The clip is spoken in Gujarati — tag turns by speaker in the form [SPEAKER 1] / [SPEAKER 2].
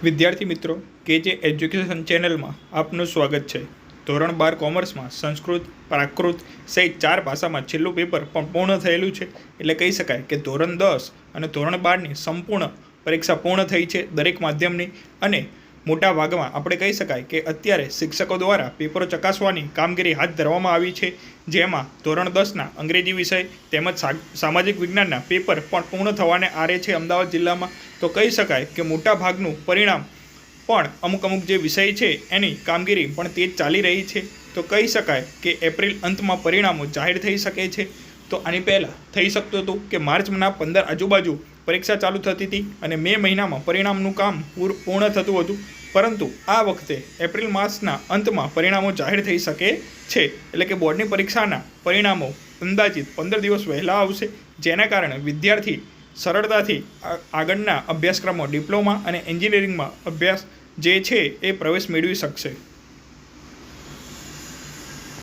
[SPEAKER 1] વિદ્યાર્થી મિત્રો કેજે એજ્યુકેશન ચેનલમાં આપનું સ્વાગત છે। ધોરણ 12 કોમર્સમાં સંસ્કૃત, પ્રાકૃત સહિત 4 ભાષામાં છેલ્લું પેપર પણ પૂર્ણ થયેલું છે। એટલે કહી શકાય કે ધોરણ 10 અને ધોરણ 12ની સંપૂર્ણ પરીક્ષા પૂર્ણ થઈ છે દરેક માધ્યમની। અને મોટા ભાગમાં આપણે કહી શકાય કે અત્યારે શિક્ષકો દ્વારા પેપરો ચકાસવાની કામગીરી હાથ ધરવામાં આવી છે, જેમાં ધોરણ 10ના અંગ્રેજી વિષય તેમજ સામાજિક વિજ્ઞાનના પેપર પણ પૂર્ણ થવાને આરે છે અમદાવાદ જિલ્લામાં। તો કહી શકાય કે મોટા ભાગનું પરિણામ પણ અમુક જે વિષય છે એની કામગીરી પણ તેજ ચાલી રહી છે। તો કહી શકાય કે એપ્રિલ અંતમાં પરિણામો જાહેર થઈ શકે છે। તો આની પહેલાં થઈ શકતું હતું કે માર્ચના 15 આજુબાજુ પરીક્ષા ચાલુ થતી હતી અને મે મહિનામાં પરિણામનું કામ પૂર્ણ થતું હતું, પરંતુ આ વખતે એપ્રિલ માસના અંતમાં પરિણામો જાહેર થઈ શકે છે। એટલે કે બોર્ડની પરીક્ષાના પરિણામો અંદાજિત 15 દિવસ વહેલા આવશે, જેના કારણે વિદ્યાર્થી સરળતાથી આગળના અભ્યાસક્રમો ડિપ્લોમા અને એન્જિનિયરિંગમાં અભ્યાસ જે છે એ પ્રવેશ મેળવી શકશે।